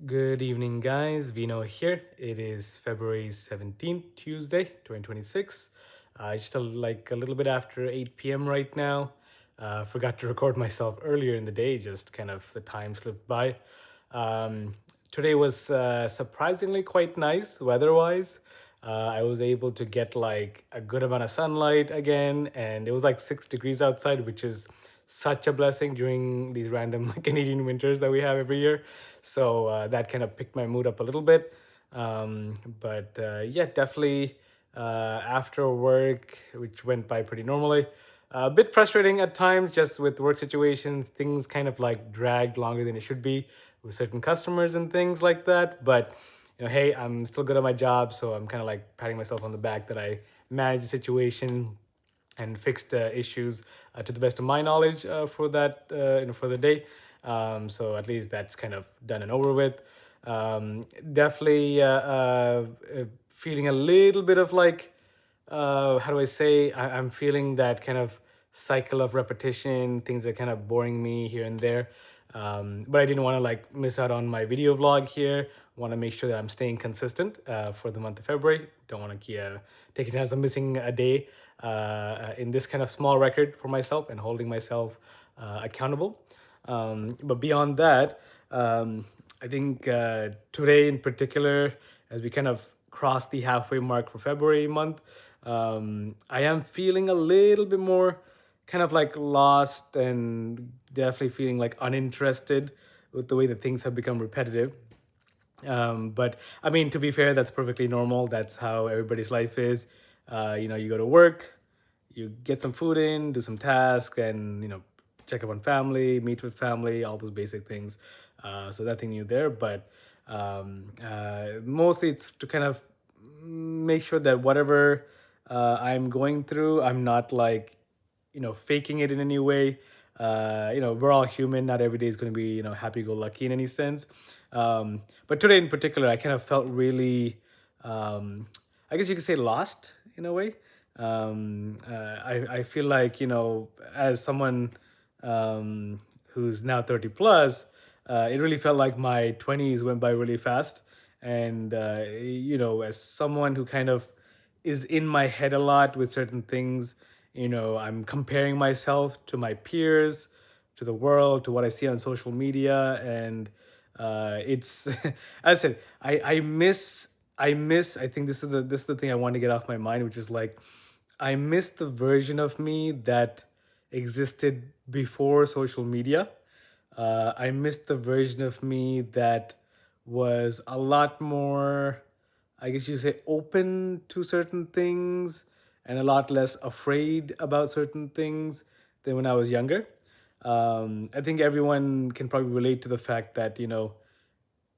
Good evening, guys. Vino here. It is February 17th, Tuesday, 2026. Just like a little bit after 8 p.m. right now. Forgot to record myself earlier in the day, just kind of the time slipped by. Um, Today was surprisingly quite nice weather-wise. I was able to get like a good amount of sunlight again, and it was like 6 degrees outside, which is such a blessing during these random Canadian winters that we have every year. So that kind of picked my mood up a little bit. But yeah, definitely after work, which went by pretty normally. A bit frustrating at times, just with work situations. Things kind of like dragged longer than it should be with certain customers and things like that. But hey, I'm still good at my job, so I'm kind of like patting myself on the back that I managed the situation and fixed issues to the best of my knowledge for that for the day. So at least that's kind of done and over with. Definitely feeling a little bit of like how do I say? I'm feeling that kind of cycle of repetition. Things are kind of boring me here and there. But I didn't want to like miss out on my video vlog here. Want to make sure that I'm staying consistent for the month of February. Don't want to take a chance of missing a day in this kind of small record for myself and holding myself accountable. But beyond that, I think today in particular, as we kind of cross the halfway mark for February month, I am feeling a little bit more kind of like lost and definitely feeling like uninterested with the way that things have become repetitive. But I mean, to be fair, that's perfectly normal. That's how everybody's life is. You go to work, you get some food in, do some tasks, and check up on family, meet with family, all those basic things. So nothing new there. But mostly it's to kind of make sure that whatever I'm going through, I'm not like faking it in any way. We're all human. Not every day is going to be happy-go-lucky in any sense. But today in particular, I kind of felt really, I guess you could say, lost in a way. I feel like as someone who's now 30 plus, it really felt like my 20s went by really fast. And as someone who kind of is in my head a lot with certain things. I'm comparing myself to my peers, to the world, to what I see on social media, and it's as I said, I miss. I think this is the thing I want to get off my mind, which is like I miss the version of me that existed before social media. I miss the version of me that was a lot more, I guess you say, open to certain things and a lot less afraid about certain things than when I was younger. I think everyone can probably relate to the fact that,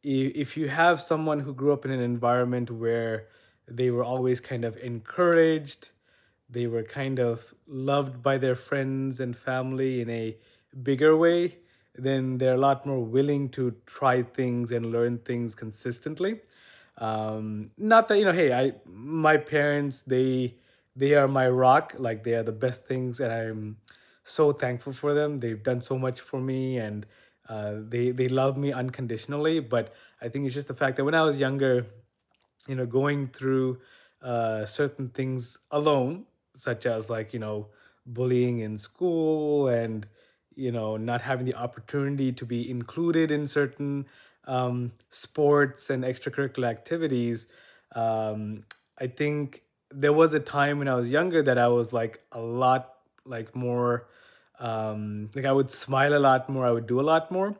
if you have someone who grew up in an environment where they were always kind of encouraged, they were kind of loved by their friends and family in a bigger way, then they're a lot more willing to try things and learn things consistently. Not that hey, my parents, they are my rock. Like, they are the best things, and I'm so thankful for them. They've done so much for me, and they love me unconditionally. But I think it's just the fact that when I was younger, going through certain things alone, such as like bullying in school, and not having the opportunity to be included in certain sports and extracurricular activities. I think there was a time when I was younger that I was like a lot like more like I would smile a lot more, I would do a lot more.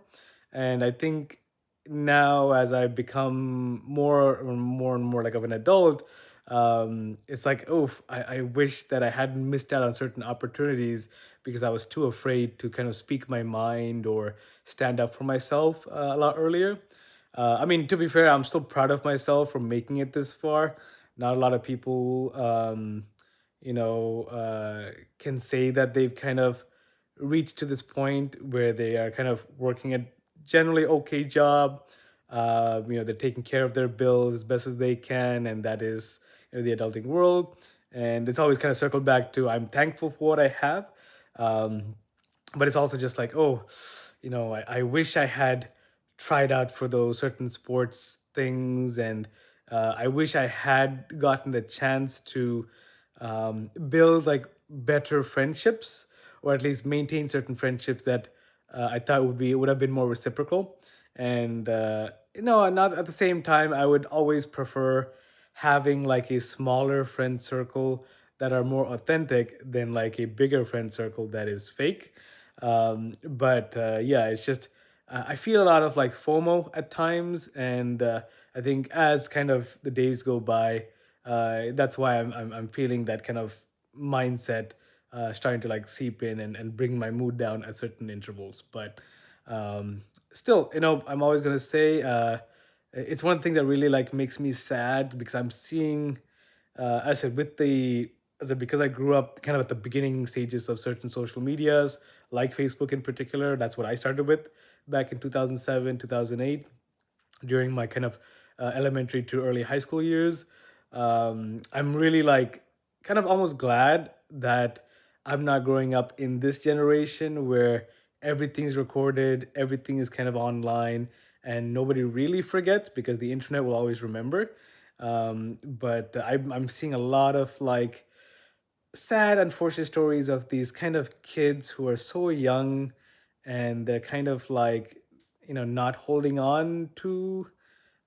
And I think now, as I become more and more like of an adult, it's like, oh, I wish that I hadn't missed out on certain opportunities because I was too afraid to kind of speak my mind or stand up for myself a lot earlier. I mean, to be fair, I'm still proud of myself for making it this far. Not a lot of people, can say that they've kind of reached to this point where they are kind of working a generally okay job. They're taking care of their bills as best as they can, and that is the adulting world. And it's always kind of circled back to I'm thankful for what I have, but it's also just like, oh, I wish I had tried out for those certain sports things, and I wish I had gotten the chance to build like better friendships, or at least maintain certain friendships that I thought would have been more reciprocal. And not at the same time, I would always prefer having like a smaller friend circle that are more authentic than like a bigger friend circle that is fake. But yeah, it's just I feel a lot of like FOMO at times, and I think as kind of the days go by, that's why I'm feeling that kind of mindset starting to like seep in and bring my mood down at certain intervals. But still, I'm always gonna say it's one thing that really like makes me sad because I'm seeing, as I said, with the as I, because I grew up kind of at the beginning stages of certain social medias, like Facebook in particular. That's what I started with back in 2007, 2008, during my kind of elementary to early high school years. I'm really like kind of almost glad that I'm not growing up in this generation where everything's recorded, everything is kind of online, and nobody really forgets because the internet will always remember. But I'm seeing a lot of like sad, unfortunate stories of these kind of kids who are so young, and they're kind of like, not holding on to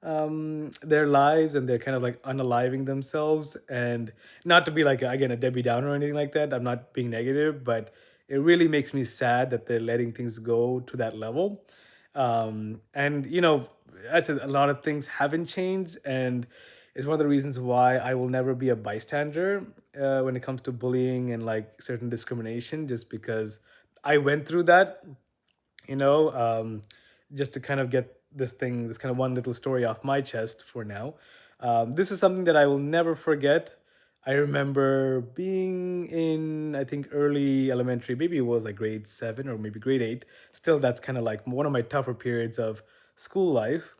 their lives, and they're kind of like unaliving themselves. And not to be like, again, a Debbie Downer or anything like that, I'm not being negative, but it really makes me sad that they're letting things go to that level. And I said, a lot of things haven't changed, and it's one of the reasons why I will never be a bystander when it comes to bullying and like certain discrimination, just because I went through that, you know, um, just to kind of get this kind of one little story off my chest for now. This is something that I will never forget. I remember being in, I think, early elementary, maybe it was like grade 7 or maybe grade 8. Still, that's kind of like one of my tougher periods of school life.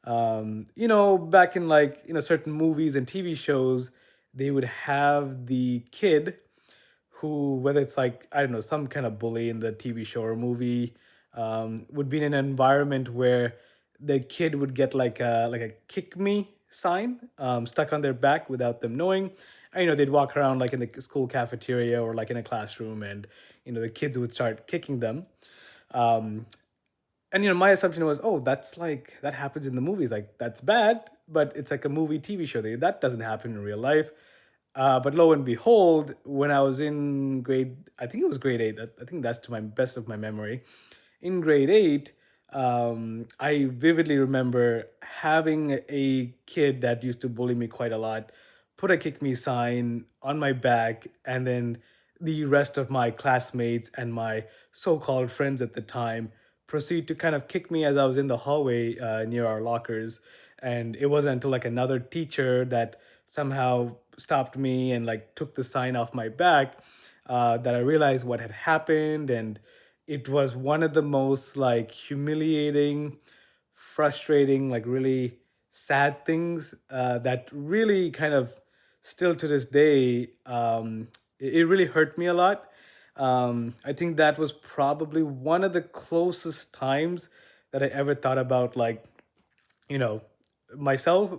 Back in like, certain movies and TV shows, they would have the kid who, whether it's like, I don't know, some kind of bully in the TV show or movie, would be in an environment where the kid would get like a kick me sign stuck on their back without them knowing. And, they'd walk around like in the school cafeteria or like in a classroom, and the kids would start kicking them. Um, and my assumption was, oh, that's like that happens in the movies, like that's bad, but it's like a movie TV show, that doesn't happen in real life. But lo and behold, when I was in grade, I think it was grade 8, I think that's to my best of my memory, in grade 8, I vividly remember having a kid that used to bully me quite a lot put a kick me sign on my back, and then the rest of my classmates and my so-called friends at the time proceed to kind of kick me as I was in the hallway near our lockers. And it wasn't until like another teacher that somehow stopped me and like took the sign off my back that I realized what had happened. And it was one of the most like humiliating, frustrating, like really sad things that really kind of still to this day, it really hurt me a lot. I think that was probably one of the closest times that I ever thought about like, you know myself.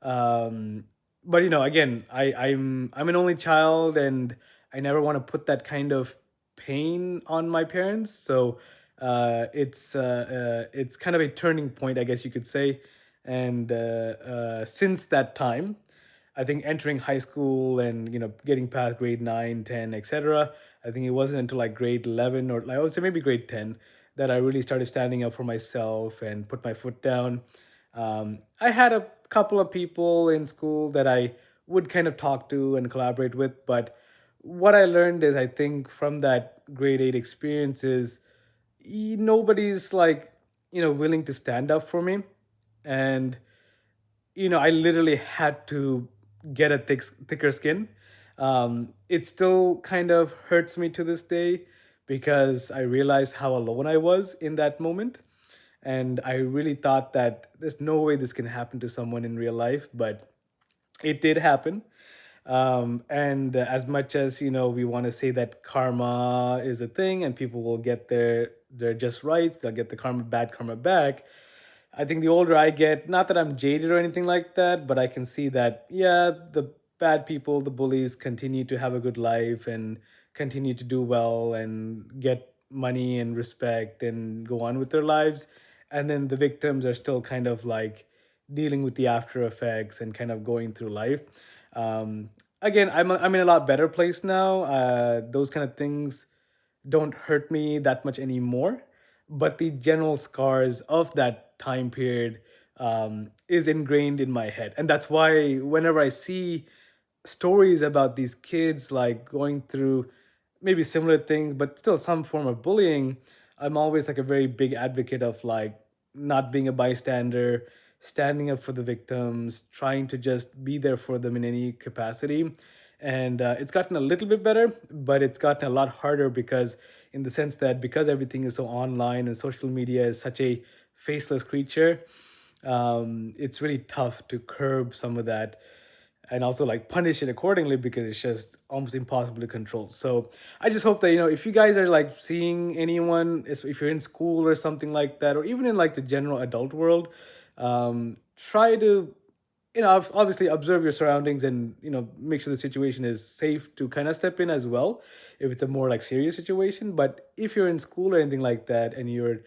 Um but again, I'm an only child, and I never want to put that kind of pain on my parents. So it's kind of a turning point, I guess you could say. And since that time, I think entering high school and getting past grade 9, 10, etc. I think it wasn't until like grade 11, or like I would say maybe grade 10, that I really started standing up for myself and put my foot down. I had a couple of people in school that I would kind of talk to and collaborate with, but what I learned is, I think, from that grade 8 experience is nobody's like willing to stand up for me. And I literally had to get a thicker skin. It still kind of hurts me to this day because I realized how alone I was in that moment. And I really thought that there's no way this can happen to someone in real life, but it did happen. And as much as we want to say that karma is a thing and people will get their just rights, they'll get the bad karma back. I think the older I get, not that I'm jaded or anything like that, but I can see that, yeah, the bad people, the bullies, continue to have a good life and continue to do well and get money and respect and go on with their lives. And then the victims are still kind of like dealing with the after effects and kind of going through life. Again, I'm in a lot better place now. Those kind of things don't hurt me that much anymore, but the general scars of that time period is ingrained in my head, and that's why whenever I see stories about these kids like going through maybe similar things but still some form of bullying, I'm always like a very big advocate of like not being a bystander, standing up for the victims, trying to just be there for them in any capacity. And it's gotten a little bit better, but it's gotten a lot harder because in the sense that because everything is so online and social media is such a faceless creature, it's really tough to curb some of that and also like punish it accordingly because it's just almost impossible to control. So I just hope that if you guys are like seeing anyone, if you're in school or something like that, or even in like the general adult world, try to obviously observe your surroundings and make sure the situation is safe to kind of step in as well if it's a more like serious situation. But if you're in school or anything like that and you're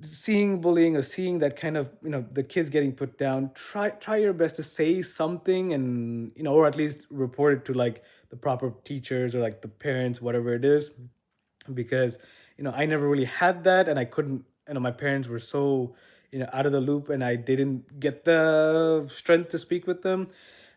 seeing bullying or seeing that kind of the kids getting put down, try your best to say something, and or at least report it to like the proper teachers or like the parents, whatever it is. Because I never really had that, and I couldn't, my parents were so out of the loop, and I didn't get the strength to speak with them.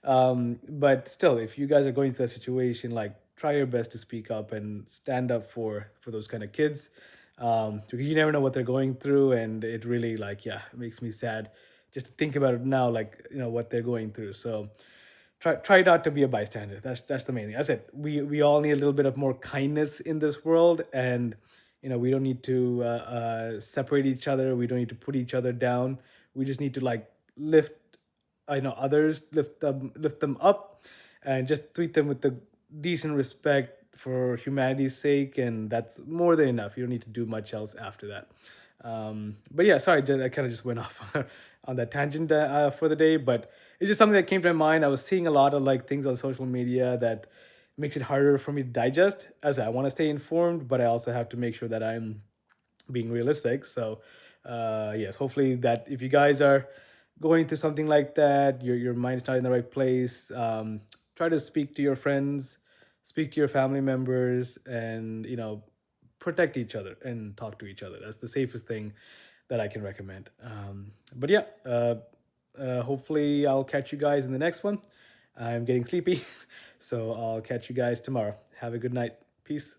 But still, if you guys are going through a situation, like try your best to speak up and stand up for those kind of kids, because you never know what they're going through, and it really like it makes me sad just to think about it now, like what they're going through. So try not to be a bystander. That's the main thing. I said we all need a little bit of more kindness in this world, and we don't need to separate each other. We don't need to put each other down. We just need to like lift others, lift them up, and just treat them with the decent respect for humanity's sake, and that's more than enough. You don't need to do much else after that. But yeah, sorry, I kind of just went off on that tangent for the day, but it's just something that came to my mind. I was seeing a lot of like things on social media that makes it harder for me to digest, as I want to stay informed, but I also have to make sure that I'm being realistic. So yes, hopefully that if you guys are going through something like that, your mind is not in the right place, try to speak to your friends, speak to your family members, and protect each other and talk to each other. That's the safest thing that I can recommend. But yeah, hopefully I'll catch you guys in the next one. I'm getting sleepy, so I'll catch you guys tomorrow. Have a good night. Peace.